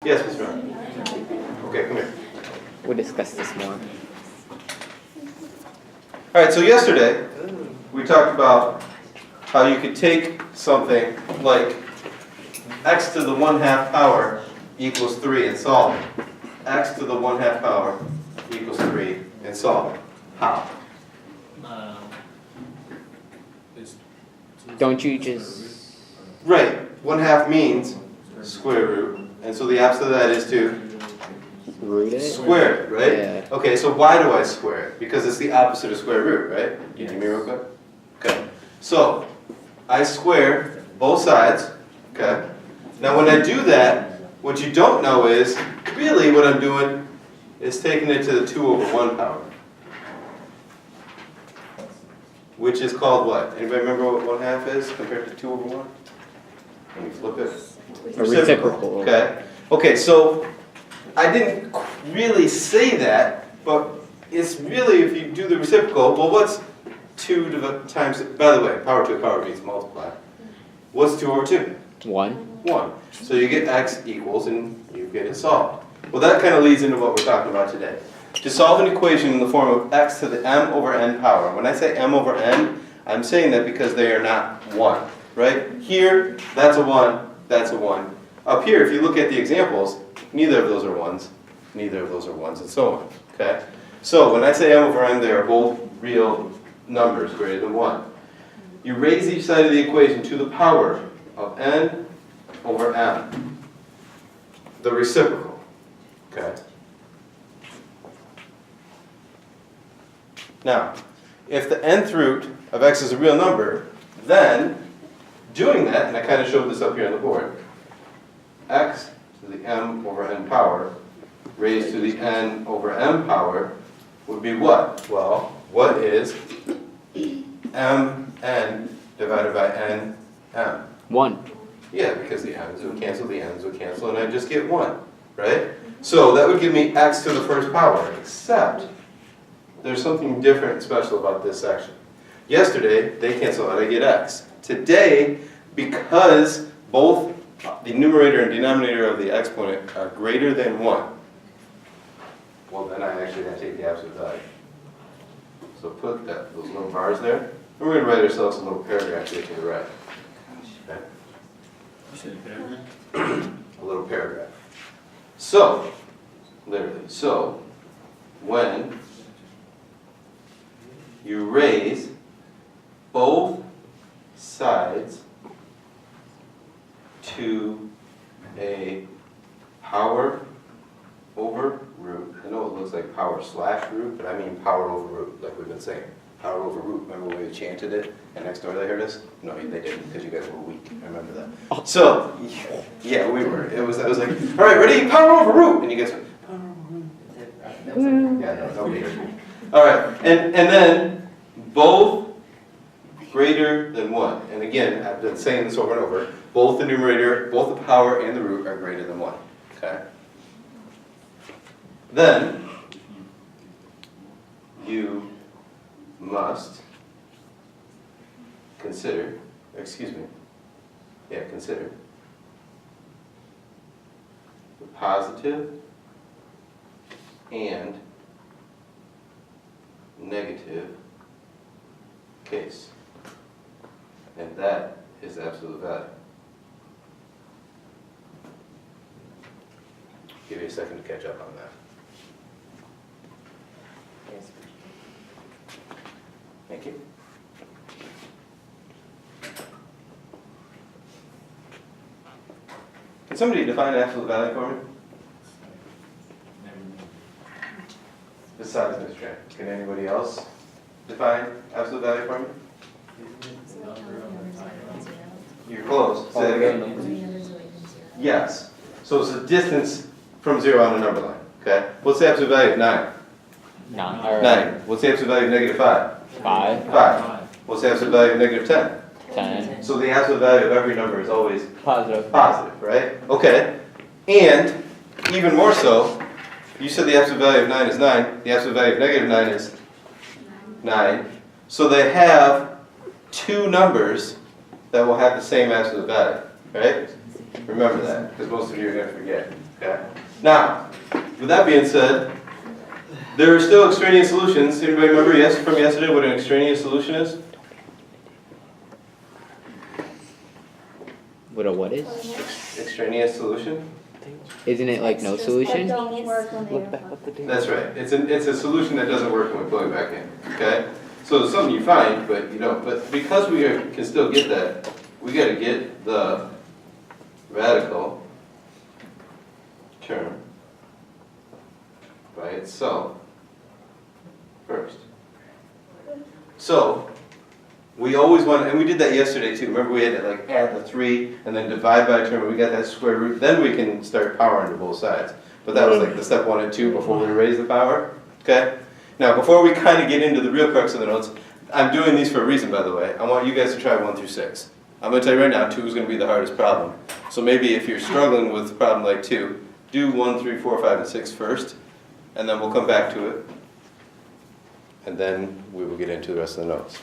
Yes, Mr. Brown. Okay, come here. We'll discuss this more. All right, so yesterday we talked about how you could take something like x to the 1/2 power equals 3 and solve it. X to the 1/2 power equals 3 and solve it. How? Don't you just... Right, 1/2 means square root, and so the opposite of that is to root it? square it, right? Yeah. Okay, so why do I square it? Because it's the opposite of square root, right? You give me real quick? Okay, so I square both sides, okay? Now when I do that, what you don't know is, really what I'm doing is taking it to the 2/1 power. Which is called what? Anybody remember what 1/2 is compared to 2/1? Let me flip it. A reciprocal. Okay. Okay, so I didn't really say that, but it's really, if you do the reciprocal, well, what's 2 times, by the way, power to a power means multiply. What's 2/2? 1. 1. So you get x equals and you get it solved. Well, that kind of leads into what we're talking about today. To solve an equation in the form of x to the m/n power. When I say m/n, I'm saying that because they are not 1, right? Here, that's a 1, that's a 1. Up here, if you look at the examples, neither of those are 1s, neither of those are 1s, and so on, okay? So when I say m/n, they are both real numbers greater than 1. You raise each side of the equation to the power of n/m, the reciprocal, okay? Now, if the nth root of x is a real number, then doing that, and I kind of showed this up here on the board, x to the m/n power raised to the n/m power would be what? Well, what is mn divided by nm? 1. Yeah, because the m's would cancel, the n's would cancel, and I just get 1, right? So that would give me x to the 1st power, except there's something different and special about this section. Yesterday, they cancel out, I get x. Today, because both the numerator and denominator of the exponent are greater than 1, well then I actually have to take the absolute value. So put those little bars there, and we're going to write ourselves a little paragraph here to the right. Okay? A little paragraph. So, literally, so when you raise both sides to a power over root. I know it looks like power slash root, but I mean power over root, like we've been saying. Power over root. Remember when we chanted it and next door they heard us? No, they didn't, because you guys were weak. I remember that. So, yeah, we were. I was like, all right, ready? Power over root! And you guys went, power over root. Yeah, no, nobody heard me. All right, and then both greater than 1. And again, I've been saying this over and over. Both the numerator, both the power and the root are greater than 1. Okay? Then you must consider the positive and negative case. And that is absolute value. Give you a second to catch up on that. Thank you. Can somebody define absolute value for me? Besides Ms. Tran, can anybody else define absolute value for me? You're close. Say that again. Yes. So it's the distance from 0 on a number line. Okay. What's the absolute value of 9? 9. What's the absolute value of negative 5? 5. 5. What's the absolute value of negative 10? 10. So the absolute value of every number is always Positive. positive, right? Okay. And even more so, you said the absolute value of 9 is 9. The absolute value of negative 9 is 9. So they have two numbers that will have the same absolute value, right? Remember that, because most of you are going to forget. Okay. Now, with that being said, there are still extraneous solutions. Anybody remember from yesterday what an extraneous solution is? What a what is? Extraneous solution? Isn't it like no solution? Don't work when Look they're back up the data. That's right. It's a solution that doesn't work when we plug it back in. Okay? So it's something you find, but you don't. But because we can still get that, we got to get the radical term by itself first. So we always want, and we did that yesterday too. Remember we had to like add the 3 and then divide by a term, and we got that square root. Then we can start powering to both sides. But that was like the step 1 and 2 before we raise the power. Okay? Now before we kind of get into the real crux of the notes, I'm doing these for a reason, by the way. I want you guys to try 1 through 6. I'm going to tell you right now, 2 is going to be the hardest problem. So maybe if you're struggling with a problem like 2, do 1, 3, 4, 5, and 6 first, and then we'll come back to it. And then we will get into the rest of the notes.